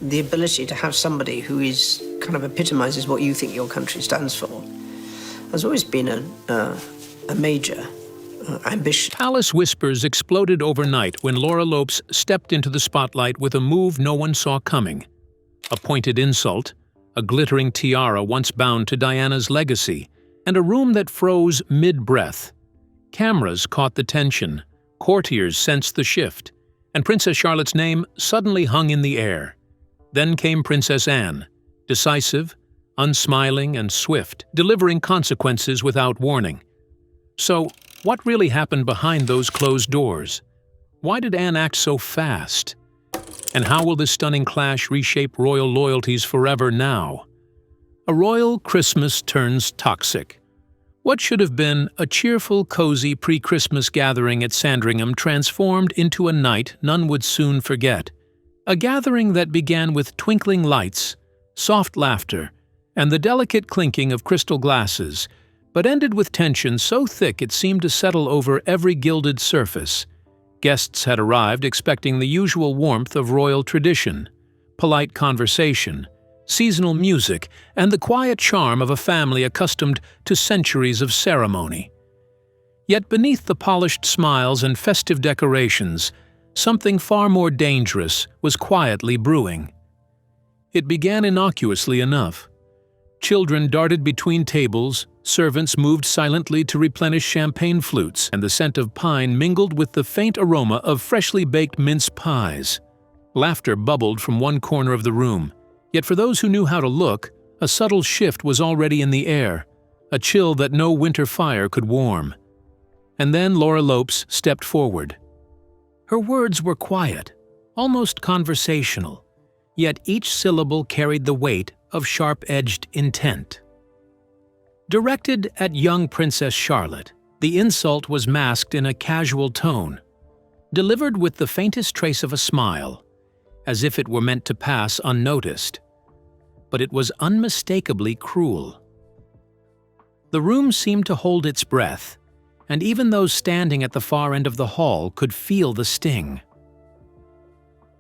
The ability to have somebody who is kind of epitomizes what you think your country stands for has always been a major ambition. Palace whispers exploded overnight when Laura Lopes stepped into the spotlight with a move no one saw coming. A pointed insult, a glittering tiara once bound to Diana's legacy, and a room that froze mid-breath. Cameras caught the tension, courtiers sensed the shift, and Princess Charlotte's name suddenly hung in the air. Then came Princess Anne, decisive, unsmiling, and swift, delivering consequences without warning. So, what really happened behind those closed doors? Why did Anne act so fast? And how will this stunning clash reshape royal loyalties forever now? A royal Christmas turns toxic. What should have been a cheerful, cozy pre-Christmas gathering at Sandringham transformed into a night none would soon forget. A gathering that began with twinkling lights, soft laughter, and the delicate clinking of crystal glasses, but ended with tension so thick it seemed to settle over every gilded surface. Guests had arrived expecting the usual warmth of royal tradition, polite conversation, seasonal music, and the quiet charm of a family accustomed to centuries of ceremony. Yet beneath the polished smiles and festive decorations, something far more dangerous was quietly brewing. It began innocuously enough. Children darted between tables, servants moved silently to replenish champagne flutes, and the scent of pine mingled with the faint aroma of freshly baked mince pies. Laughter bubbled from one corner of the room, yet for those who knew how to look, a subtle shift was already in the air, a chill that no winter fire could warm. And then Laura Lopes stepped forward. Her words were quiet, almost conversational, yet each syllable carried the weight of sharp-edged intent. Directed at young Princess Charlotte, the insult was masked in a casual tone, delivered with the faintest trace of a smile, as if it were meant to pass unnoticed. But it was unmistakably cruel. The room seemed to hold its breath, and even those standing at the far end of the hall could feel the sting.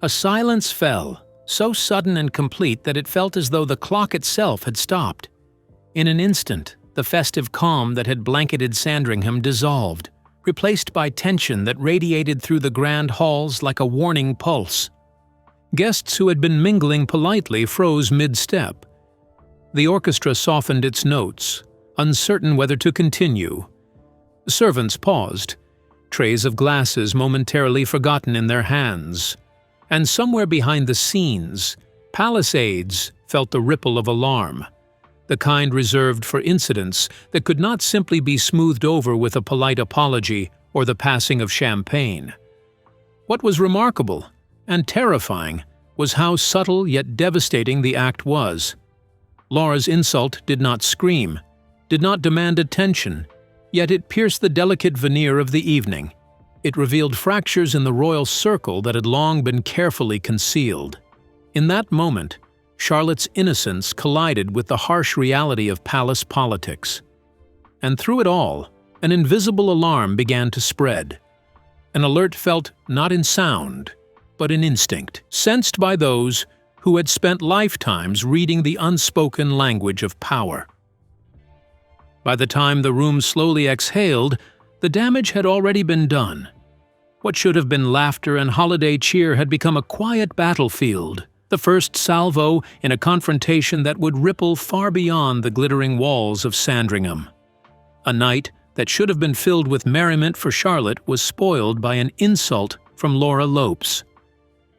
A silence fell, so sudden and complete that it felt as though the clock itself had stopped. In an instant, the festive calm that had blanketed Sandringham dissolved, replaced by tension that radiated through the grand halls like a warning pulse. Guests who had been mingling politely froze mid-step. The orchestra softened its notes, uncertain whether to continue. Servants paused, trays of glasses momentarily forgotten in their hands. And somewhere behind the scenes, palace aides felt the ripple of alarm, the kind reserved for incidents that could not simply be smoothed over with a polite apology or the passing of champagne. What was remarkable and terrifying was how subtle yet devastating the act was. Laura's insult did not scream, did not demand attention, yet it pierced the delicate veneer of the evening. It revealed fractures in the royal circle that had long been carefully concealed. In that moment, Charlotte's innocence collided with the harsh reality of palace politics. And through it all, an invisible alarm began to spread. An alert felt not in sound, but in instinct, sensed by those who had spent lifetimes reading the unspoken language of power. By the time the room slowly exhaled, the damage had already been done. What should have been laughter and holiday cheer had become a quiet battlefield, the first salvo in a confrontation that would ripple far beyond the glittering walls of Sandringham. A night that should have been filled with merriment for Charlotte was spoiled by an insult from Laura Lopes.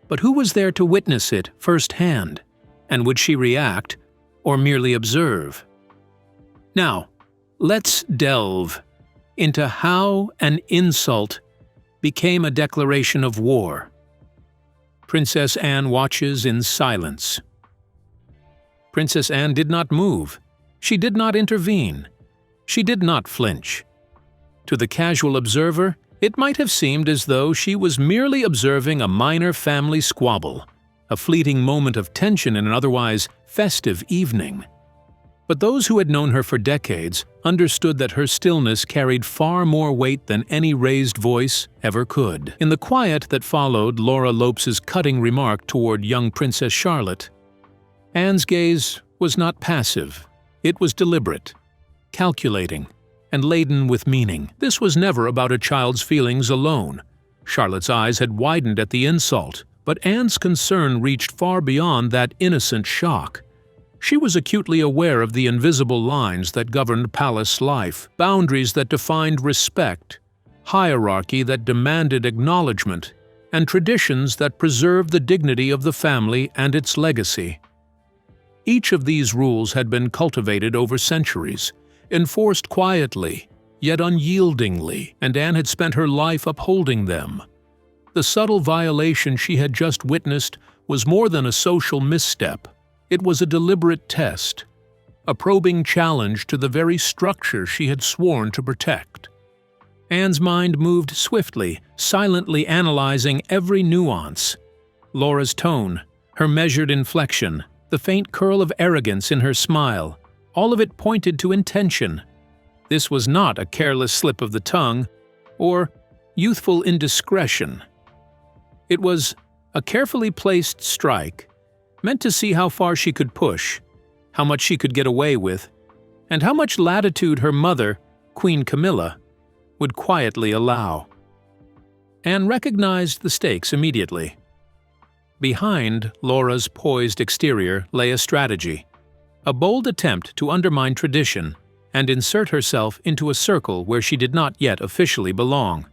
But who was there to witness it firsthand? And would she react, or merely observe? Now, let's delve into how an insult became a declaration of war. Princess Anne watches in silence. Princess Anne did not move. She did not intervene. She did not flinch. To the casual observer, it might have seemed as though she was merely observing a minor family squabble, a fleeting moment of tension in an otherwise festive evening. But those who had known her for decades understood that her stillness carried far more weight than any raised voice ever could. In the quiet that followed Laura Lopes's cutting remark toward young Princess Charlotte, Anne's gaze was not passive. It was deliberate, calculating, and laden with meaning. This was never about a child's feelings alone. Charlotte's eyes had widened at the insult, but Anne's concern reached far beyond that innocent shock. She was acutely aware of the invisible lines that governed palace life, boundaries that defined respect, hierarchy that demanded acknowledgement, and traditions that preserved the dignity of the family and its legacy. Each of these rules had been cultivated over centuries, enforced quietly, yet unyieldingly, and Anne had spent her life upholding them. The subtle violation she had just witnessed was more than a social misstep. It was a deliberate test, a probing challenge to the very structure she had sworn to protect. Anne's mind moved swiftly, silently analyzing every nuance. Laura's tone, her measured inflection, the faint curl of arrogance in her smile, all of it pointed to intention. This was not a careless slip of the tongue or youthful indiscretion. It was a carefully placed strike, meant to see how far she could push, how much she could get away with, and how much latitude her mother, Queen Camilla, would quietly allow. Anne recognized the stakes immediately. Behind Laura's poised exterior lay a strategy, a bold attempt to undermine tradition and insert herself into a circle where she did not yet officially belong.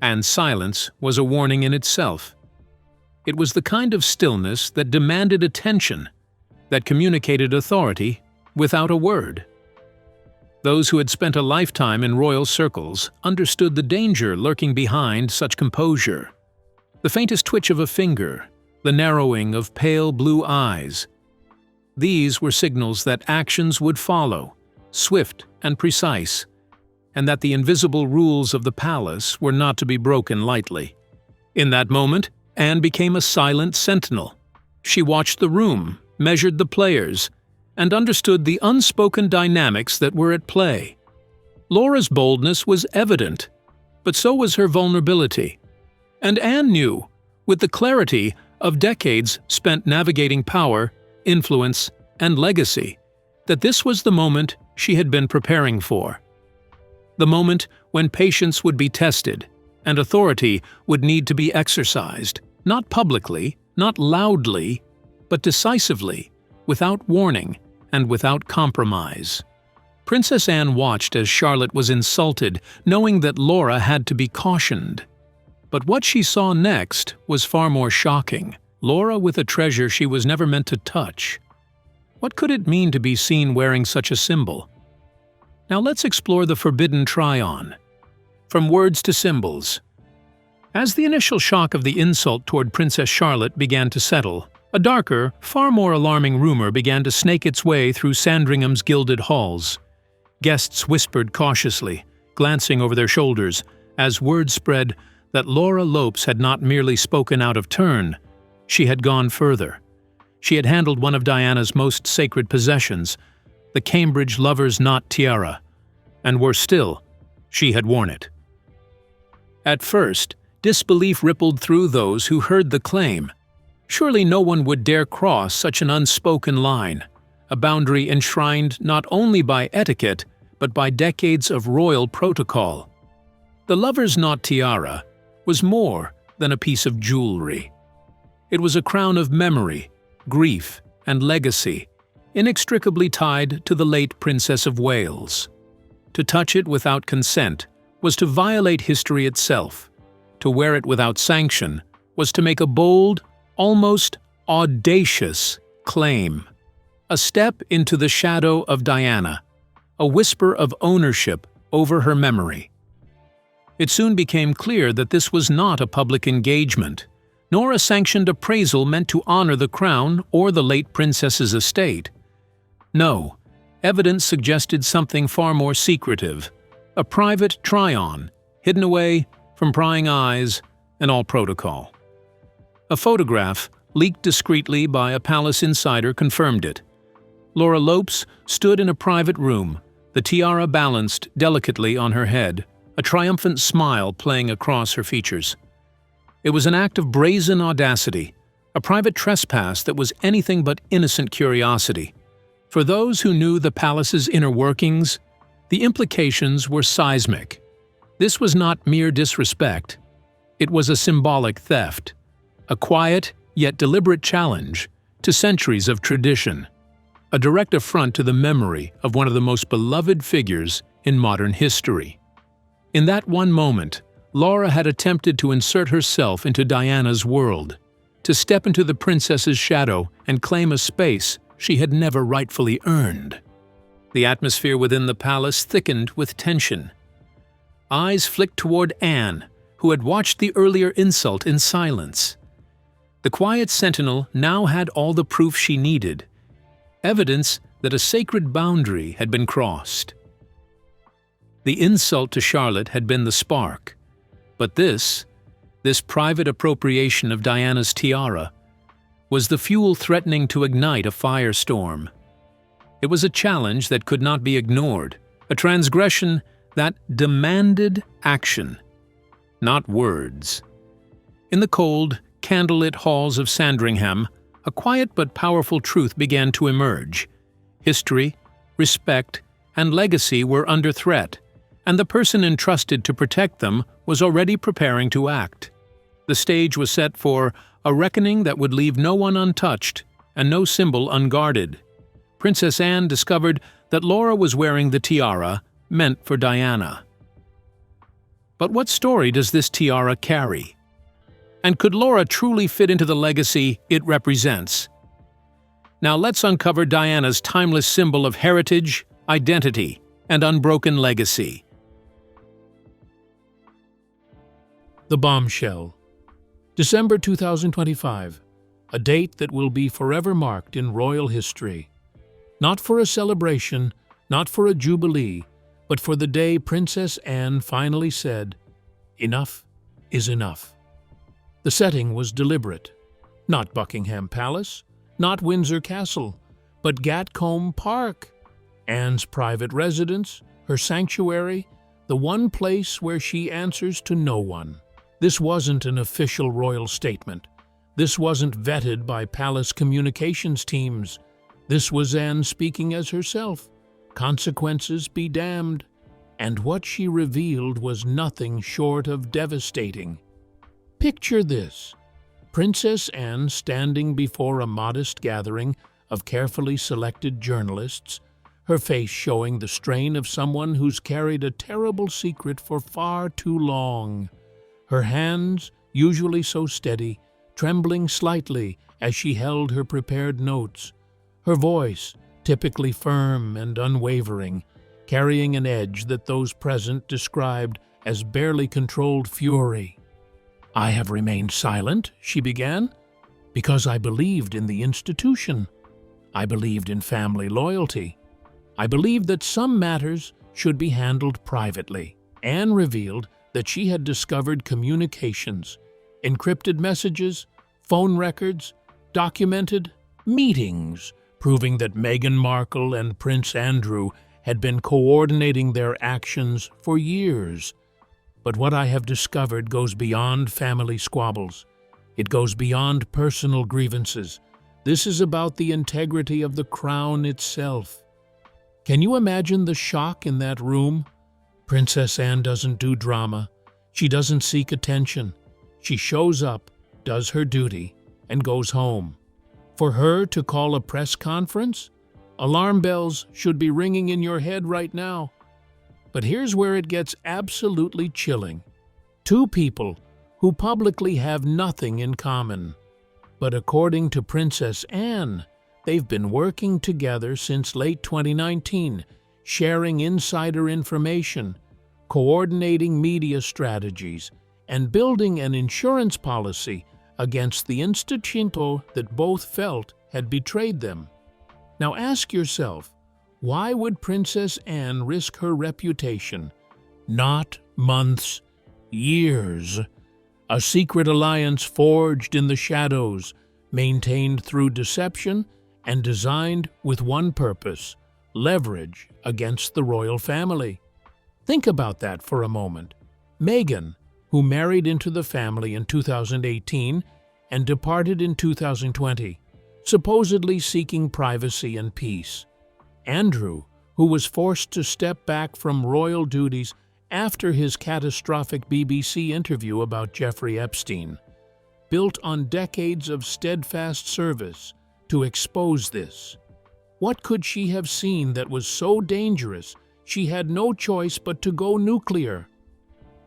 Anne's silence was a warning in itself. It was the kind of stillness that demanded attention, that communicated authority without a word. Those who had spent a lifetime in royal circles understood the danger lurking behind such composure. The faintest twitch of a finger, the narrowing of pale blue eyes. These were signals that actions would follow, swift and precise, and that the invisible rules of the palace were not to be broken lightly. In that moment, Anne became a silent sentinel. She watched the room, measured the players, and understood the unspoken dynamics that were at play. Laura's boldness was evident, but so was her vulnerability. And Anne knew, with the clarity of decades spent navigating power, influence, and legacy, that this was the moment she had been preparing for. The moment when patience would be tested, and authority would need to be exercised, not publicly, not loudly, but decisively, without warning and without compromise. Princess Anne watched as Charlotte was insulted, knowing that Laura had to be cautioned. But what she saw next was far more shocking. Laura with a treasure she was never meant to touch. What could it mean to be seen wearing such a symbol? Now let's explore the forbidden try-on. From words to symbols. As the initial shock of the insult toward Princess Charlotte began to settle, a darker, far more alarming rumor began to snake its way through Sandringham's gilded halls. Guests whispered cautiously, glancing over their shoulders, as word spread that Laura Lopes had not merely spoken out of turn, she had gone further. She had handled one of Diana's most sacred possessions, the Cambridge lover's knot tiara, and worse still, she had worn it. At first, disbelief rippled through those who heard the claim. Surely no one would dare cross such an unspoken line, a boundary enshrined not only by etiquette, but by decades of royal protocol. The lover's knot tiara was more than a piece of jewelry. It was a crown of memory, grief, and legacy, inextricably tied to the late Princess of Wales. To touch it without consent was to violate history itself. To wear it without sanction was to make a bold, almost audacious claim. A step into the shadow of Diana, a whisper of ownership over her memory. It soon became clear that this was not a public engagement, nor a sanctioned appraisal meant to honor the crown or the late princess's estate. No, evidence suggested something far more secretive, a private try-on, hidden away from prying eyes and all protocol. A photograph, leaked discreetly by a palace insider, confirmed it. Laura Lopes stood in a private room, the tiara balanced delicately on her head, a triumphant smile playing across her features. It was an act of brazen audacity, a private trespass that was anything but innocent curiosity. For those who knew the palace's inner workings, the implications were seismic. This was not mere disrespect. It was a symbolic theft, a quiet yet deliberate challenge to centuries of tradition, a direct affront to the memory of one of the most beloved figures in modern history. In that one moment, Laura had attempted to insert herself into Diana's world, to step into the princess's shadow and claim a space she had never rightfully earned. The atmosphere within the palace thickened with tension. Eyes flicked toward Anne, who had watched the earlier insult in silence. The quiet sentinel now had all the proof she needed, evidence that a sacred boundary had been crossed. The insult to Charlotte had been the spark, but this private appropriation of Diana's tiara, was the fuel threatening to ignite a firestorm. It was a challenge that could not be ignored, a transgression that demanded action, not words. In the cold, candlelit halls of Sandringham, a quiet but powerful truth began to emerge. History, respect, and legacy were under threat, and the person entrusted to protect them was already preparing to act. The stage was set for a reckoning that would leave no one untouched and no symbol unguarded. Princess Anne discovered that Laura was wearing the tiara meant for Diana. But what story does this tiara carry? And could Laura truly fit into the legacy it represents? Now let's uncover Diana's timeless symbol of heritage, identity, and unbroken legacy. The bombshell. December 2025, a date that will be forever marked in royal history. Not for a celebration, not for a jubilee, but for the day Princess Anne finally said, "Enough is enough." The setting was deliberate. Not Buckingham Palace, not Windsor Castle, but Gatcombe Park. Anne's private residence, her sanctuary, the one place where she answers to no one. This wasn't an official royal statement. This wasn't vetted by palace communications teams. This was Anne speaking as herself. Consequences be damned. And what she revealed was nothing short of devastating. Picture this: Princess Anne standing before a modest gathering of carefully selected journalists, her face showing the strain of someone who's carried a terrible secret for far too long. Her hands, usually so steady, trembling slightly as she held her prepared notes. Her voice, typically firm and unwavering, carrying an edge that those present described as barely controlled fury. "I have remained silent," she began, "because I believed in the institution. I believed in family loyalty. I believed that some matters should be handled privately." Anne revealed that she had discovered communications, encrypted messages, phone records, documented meetings, proving that Meghan Markle and Prince Andrew had been coordinating their actions for years. But what I have discovered goes beyond family squabbles. It goes beyond personal grievances. This is about the integrity of the crown itself. Can you imagine the shock in that room? Princess Anne doesn't do drama. She doesn't seek attention. She shows up, does her duty, and goes home. For her to call a press conference? Alarm bells should be ringing in your head right now. But here's where it gets absolutely chilling. Two people who publicly have nothing in common. But according to Princess Anne, they've been working together since late 2019, sharing insider information, coordinating media strategies, and building an insurance policy against the instituto that both felt had betrayed them. Now ask yourself, why would Princess Anne risk her reputation? Not months, years. A secret alliance forged in the shadows, maintained through deception, and designed with one purpose: leverage against the royal family. Think about that for a moment. Meghan, who married into the family in 2018 and departed in 2020, supposedly seeking privacy and peace. Andrew, who was forced to step back from royal duties after his catastrophic BBC interview about Jeffrey Epstein, built on decades of steadfast service to expose this. What could she have seen that was so dangerous she had no choice but to go nuclear?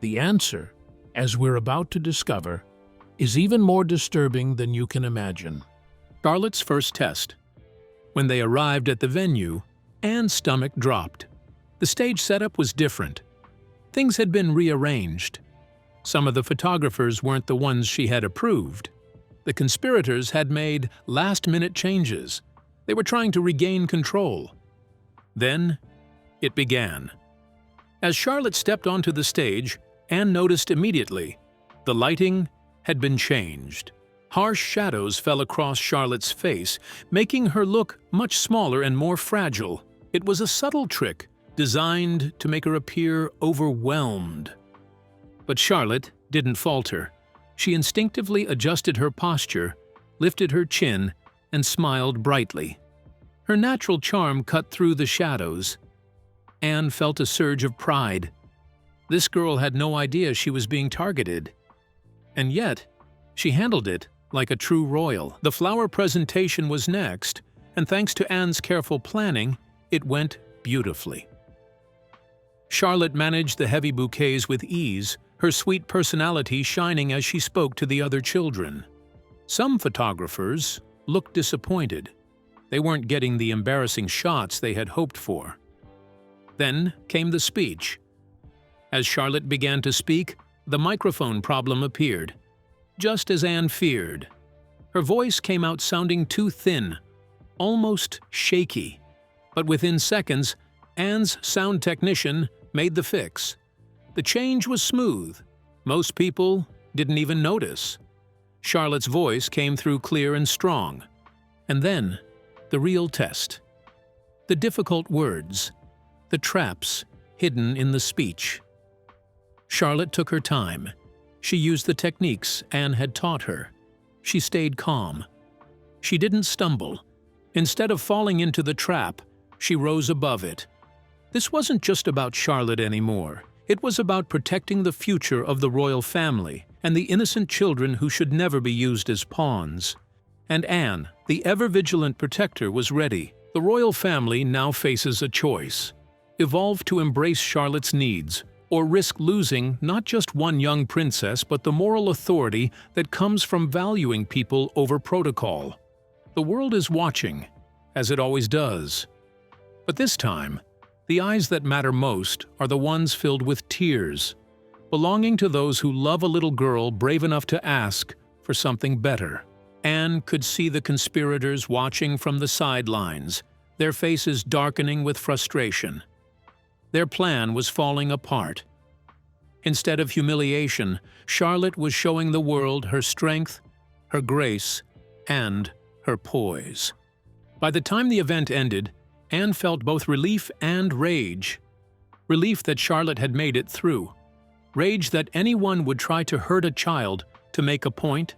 The answer, as we're about to discover, is even more disturbing than you can imagine. Charlotte's first test. When they arrived at the venue, Anne's stomach dropped. The stage setup was different. Things had been rearranged. Some of the photographers weren't the ones she had approved. The conspirators had made last-minute changes. They were trying to regain control. Then, it began. As Charlotte stepped onto the stage, Anne noticed immediately the lighting had been changed. Harsh shadows fell across Charlotte's face, making her look much smaller and more fragile. It was a subtle trick designed to make her appear overwhelmed. But Charlotte didn't falter. She instinctively adjusted her posture, lifted her chin, and smiled brightly. Her natural charm cut through the shadows. Anne felt a surge of pride. This girl had no idea she was being targeted. And yet, she handled it like a true royal. The flower presentation was next, and thanks to Anne's careful planning, it went beautifully. Charlotte managed the heavy bouquets with ease, her sweet personality shining as she spoke to the other children. Some photographers looked disappointed. They weren't getting the embarrassing shots they had hoped for. Then came the speech. As Charlotte began to speak, the microphone problem appeared, just as Anne feared. Her voice came out sounding too thin, almost shaky. But within seconds, Anne's sound technician made the fix. The change was smooth. Most people didn't even notice. Charlotte's voice came through clear and strong. And then, the real test. The difficult words, the traps hidden in the speech. Charlotte took her time. She used the techniques Anne had taught her. She stayed calm. She didn't stumble. Instead of falling into the trap, she rose above it. This wasn't just about Charlotte anymore. It was about protecting the future of the royal family and the innocent children who should never be used as pawns. And Anne, the ever-vigilant protector, was ready. The royal family now faces a choice: evolve to embrace Charlotte's needs, or risk losing not just one young princess but the moral authority that comes from valuing people over protocol. The world is watching, as it always does. But this time, the eyes that matter most are the ones filled with tears, belonging to those who love a little girl brave enough to ask for something better. Anne could see the conspirators watching from the sidelines, their faces darkening with frustration. Their plan was falling apart. Instead of humiliation, Charlotte was showing the world her strength, her grace, and her poise. By the time the event ended, Anne felt both relief and rage. Relief that Charlotte had made it through. Rage that anyone would try to hurt a child to make a point.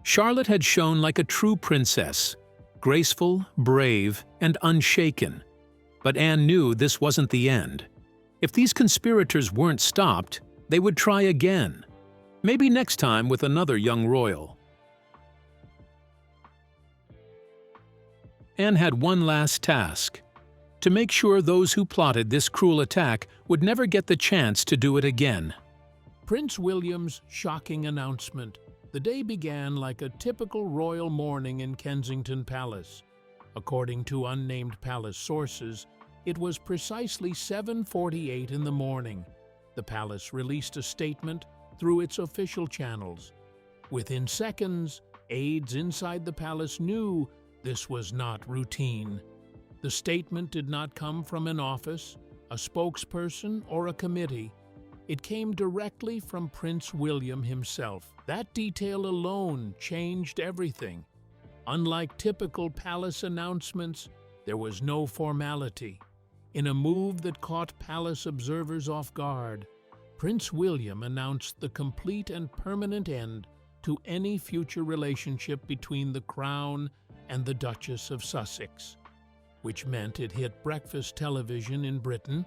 Charlotte had shone like a true princess, graceful, brave, and unshaken. But Anne knew this wasn't the end. If these conspirators weren't stopped, they would try again. Maybe next time with another young royal. Anne had one last task: to make sure those who plotted this cruel attack would never get the chance to do it again. Prince William's shocking announcement. The day began like a typical royal morning in Kensington Palace. According to unnamed palace sources, it was precisely 7:48 in the morning. The palace released a statement through its official channels. Within seconds, aides inside the palace knew this was not routine. The statement did not come from an office, a spokesperson, or a committee. It came directly from Prince William himself. That detail alone changed everything. Unlike typical palace announcements, there was no formality. In a move that caught palace observers off guard, Prince William announced the complete and permanent end to any future relationship between the Crown and the Duchess of Sussex, which meant it hit breakfast television in Britain,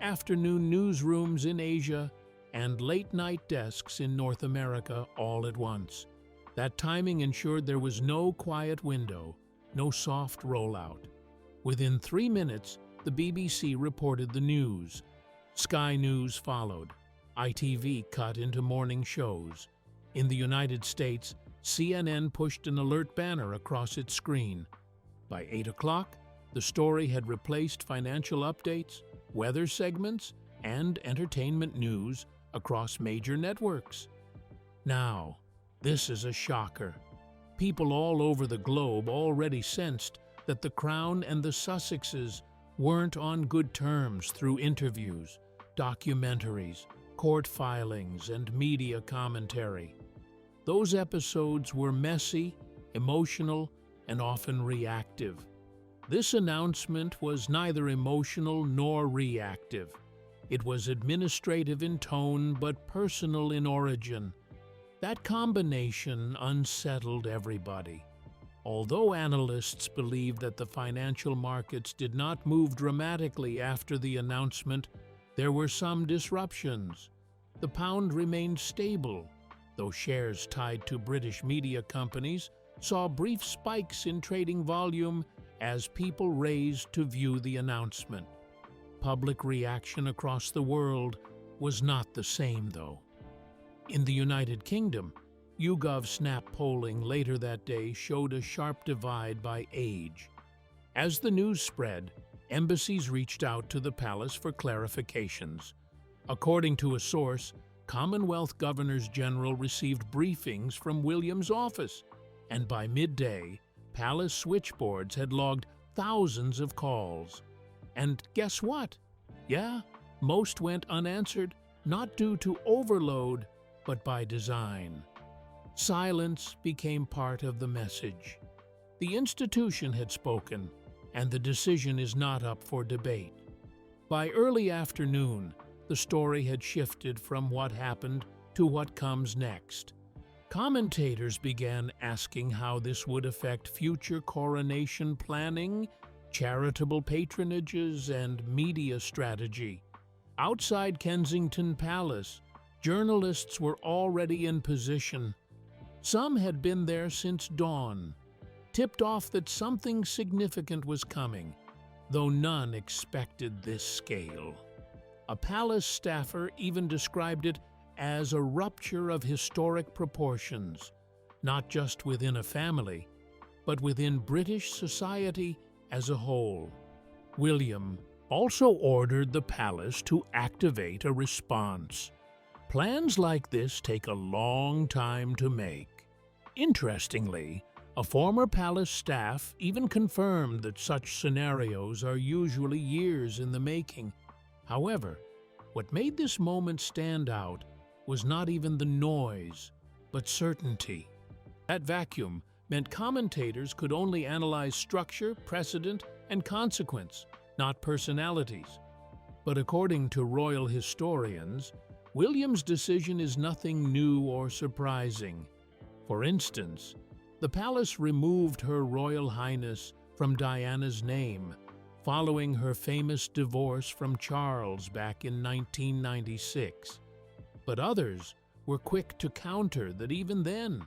afternoon newsrooms in Asia, and late-night desks in North America all at once. That timing ensured there was no quiet window, no soft rollout. Within 3 minutes, the BBC reported the news. Sky News followed. ITV cut into morning shows. In the United States, CNN pushed an alert banner across its screen. By 8 o'clock, the story had replaced financial updates, weather segments, and entertainment news across major networks. Now, this is a shocker. People all over the globe already sensed that the Crown and the Sussexes weren't on good terms through interviews, documentaries, court filings, and media commentary. Those episodes were messy, emotional, and often reactive. This announcement was neither emotional nor reactive. It was administrative in tone but personal in origin. That combination unsettled everybody. Although analysts believed that the financial markets did not move dramatically after the announcement, there were some disruptions. The pound remained stable, though shares tied to British media companies saw brief spikes in trading volume as people raised to view the announcement. Public reaction across the world was not the same, though. In the United Kingdom, YouGov Snap polling later that day showed a sharp divide by age. As the news spread, embassies reached out to the palace for clarifications. According to a source, Commonwealth Governors-General received briefings from William's office, and by midday, palace switchboards had logged thousands of calls. And guess what? Yeah, most went unanswered, not due to overload, but by design. Silence became part of the message. The institution had spoken, and the decision is not up for debate. By early afternoon, the story had shifted from what happened to what comes next. Commentators began asking how this would affect future coronation planning, charitable patronages, and media strategy. Outside Kensington Palace, journalists were already in position. Some had been there since dawn, tipped off that something significant was coming, though none expected this scale. A palace staffer even described it as a rupture of historic proportions, not just within a family, but within British society as a whole. William also ordered the palace to activate a response. Plans like this take a long time to make. Interestingly, a former palace staff even confirmed that such scenarios are usually years in the making. However, what made this moment stand out was not even the noise, but certainty. That vacuum meant commentators could only analyze structure, precedent, and consequence, not personalities. But according to royal historians, William's decision is nothing new or surprising. For instance, the palace removed Her Royal Highness from Diana's name, following her famous divorce from Charles back in 1996. But others were quick to counter that even then,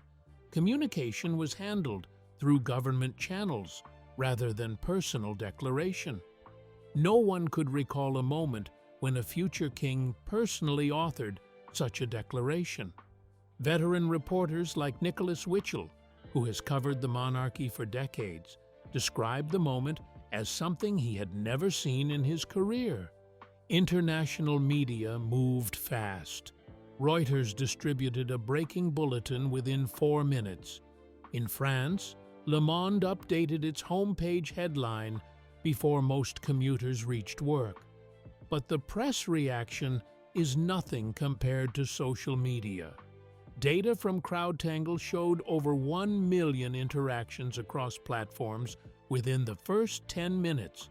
communication was handled through government channels rather than personal declaration. No one could recall a moment when a future king personally authored such a declaration. Veteran reporters like Nicholas Witchell, who has covered the monarchy for decades, described the moment as something he had never seen in his career. International media moved fast. Reuters distributed a breaking bulletin within 4 minutes. In France, Le Monde updated its homepage headline before most commuters reached work. But the press reaction is nothing compared to social media. Data from CrowdTangle showed over 1 million interactions across platforms within the first 10 minutes.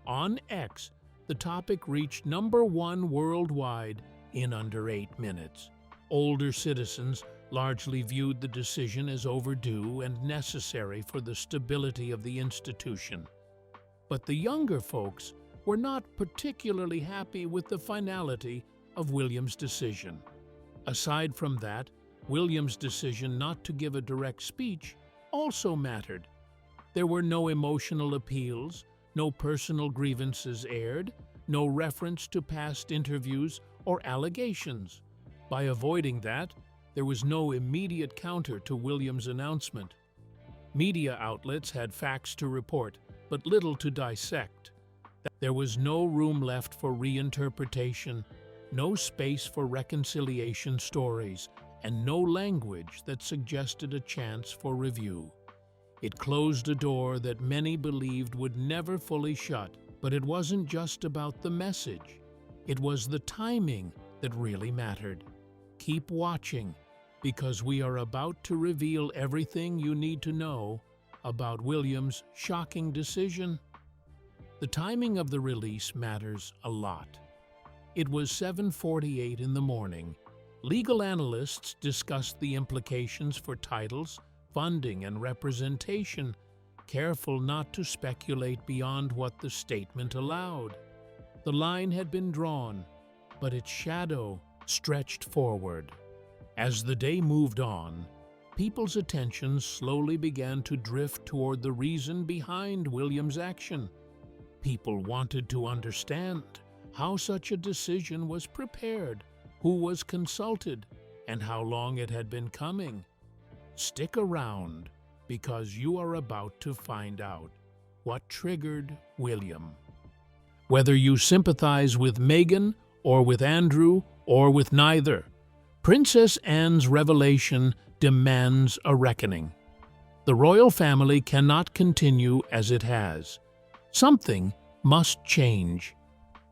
On X, the topic reached #1 worldwide in under 8 minutes. Older citizens largely viewed the decision as overdue and necessary for the stability of the institution. But the younger folks were not particularly happy with the finality of William's decision. Aside from that, William's decision not to give a direct speech also mattered. There were no emotional appeals, no personal grievances aired, no reference to past interviews or allegations. By avoiding that, there was no immediate counter to William's announcement. Media outlets had facts to report, but little to dissect. There was no room left for reinterpretation, no space for reconciliation stories, and no language that suggested a chance for review. It closed a door that many believed would never fully shut, but it wasn't just about the message. It was the timing that really mattered. Keep watching, because we are about to reveal everything you need to know about William's shocking decision. The timing of the release matters a lot. It was 7:48 in the morning. Legal analysts discussed the implications for titles, funding, and representation, careful not to speculate beyond what the statement allowed. The line had been drawn, but its shadow stretched forward. As the day moved on, people's attention slowly began to drift toward the reason behind William's action. People wanted to understand how such a decision was prepared, who was consulted, and how long it had been coming. Stick around, because you are about to find out what triggered William. Whether you sympathize with Meghan, or with Andrew, or with neither, Princess Anne's revelation demands a reckoning. The royal family cannot continue as it has. Something must change.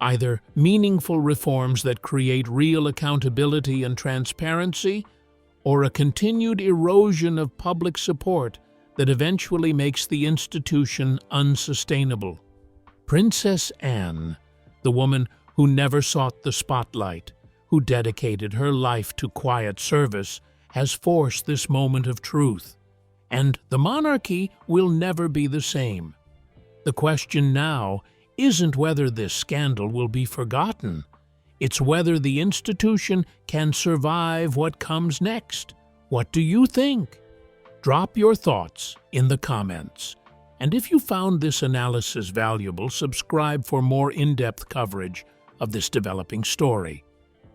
Either meaningful reforms that create real accountability and transparency, or a continued erosion of public support that eventually makes the institution unsustainable. Princess Anne, the woman who never sought the spotlight, who dedicated her life to quiet service, has forced this moment of truth. And the monarchy will never be the same. The question now isn't whether this scandal will be forgotten. It's whether the institution can survive what comes next. What do you think? Drop your thoughts in the comments. And if you found this analysis valuable, subscribe for more in-depth coverage of this developing story.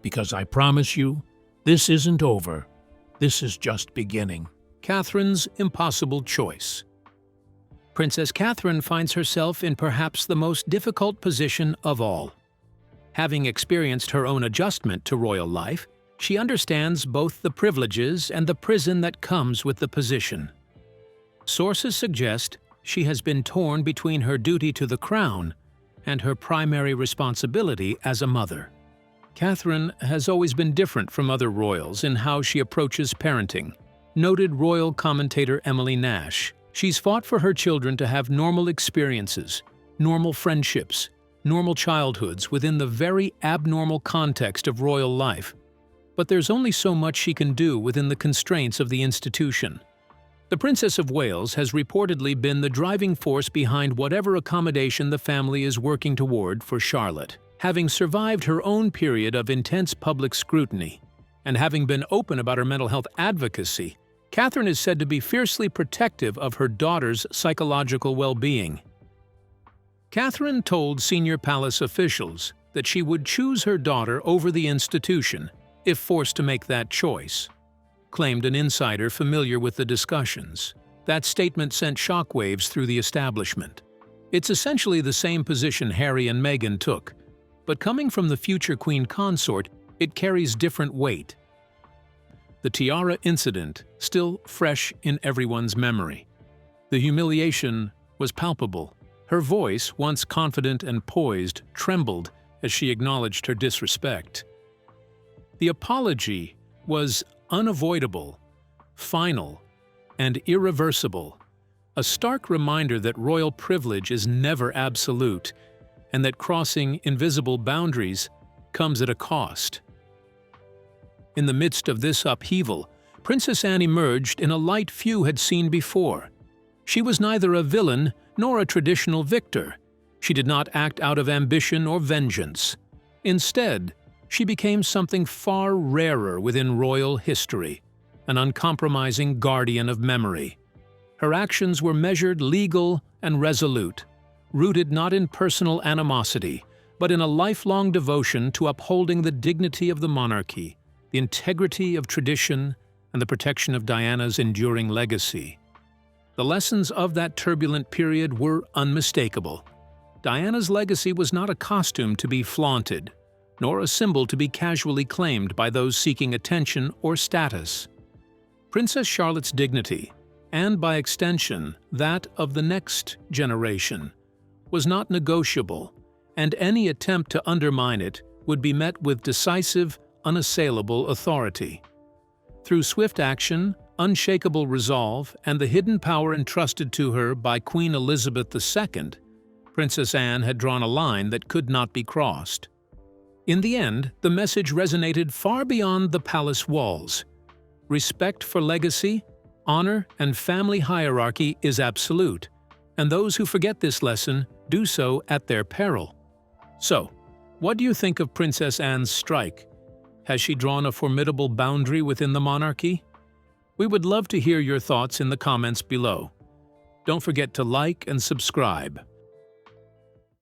Because I promise you, this isn't over. This is just beginning. Catherine's impossible choice. Princess Catherine finds herself in perhaps the most difficult position of all. Having experienced her own adjustment to royal life, she understands both the privileges and the prison that comes with the position. Sources suggest she has been torn between her duty to the crown and her primary responsibility as a mother. Catherine has always been different from other royals in how she approaches parenting. Noted royal commentator Emily Nash, she's fought for her children to have normal experiences, normal friendships, normal childhoods within the very abnormal context of royal life. But there's only so much she can do within the constraints of the institution. The Princess of Wales has reportedly been the driving force behind whatever accommodation the family is working toward for Charlotte. Having survived her own period of intense public scrutiny, and having been open about her mental health advocacy, Catherine is said to be fiercely protective of her daughter's psychological well-being. Catherine told senior palace officials that she would choose her daughter over the institution if forced to make that choice, claimed an insider familiar with the discussions. That statement sent shockwaves through the establishment. It's essentially the same position Harry and Meghan took, but coming from the future queen consort, it carries different weight. The Tiara incident, still fresh in everyone's memory. The humiliation was palpable. Her voice, once confident and poised, trembled as she acknowledged her disrespect. The apology was unavoidable, final, and irreversible, a stark reminder that royal privilege is never absolute and that crossing invisible boundaries comes at a cost. In the midst of this upheaval, Princess Anne emerged in a light few had seen before. She was neither a villain nor a traditional victor. She did not act out of ambition or vengeance. Instead, she became something far rarer within royal history, an uncompromising guardian of memory. Her actions were measured, legal, and resolute, rooted not in personal animosity, but in a lifelong devotion to upholding the dignity of the monarchy, the integrity of tradition, and the protection of Diana's enduring legacy. The lessons of that turbulent period were unmistakable. Diana's legacy was not a costume to be flaunted, nor a symbol to be casually claimed by those seeking attention or status. Princess Charlotte's dignity, and by extension that of the next generation, was not negotiable, and any attempt to undermine it would be met with decisive, unassailable authority. Through swift action, unshakable resolve, and the hidden power entrusted to her by Queen Elizabeth II, Princess Anne had drawn a line that could not be crossed. In the end, the message resonated far beyond the palace walls. Respect for legacy, honor, and family hierarchy is absolute, and those who forget this lesson do so at their peril. So, what do you think of Princess Anne's strike? Has she drawn a formidable boundary within the monarchy? We would love to hear your thoughts in the comments below. Don't forget to like and subscribe.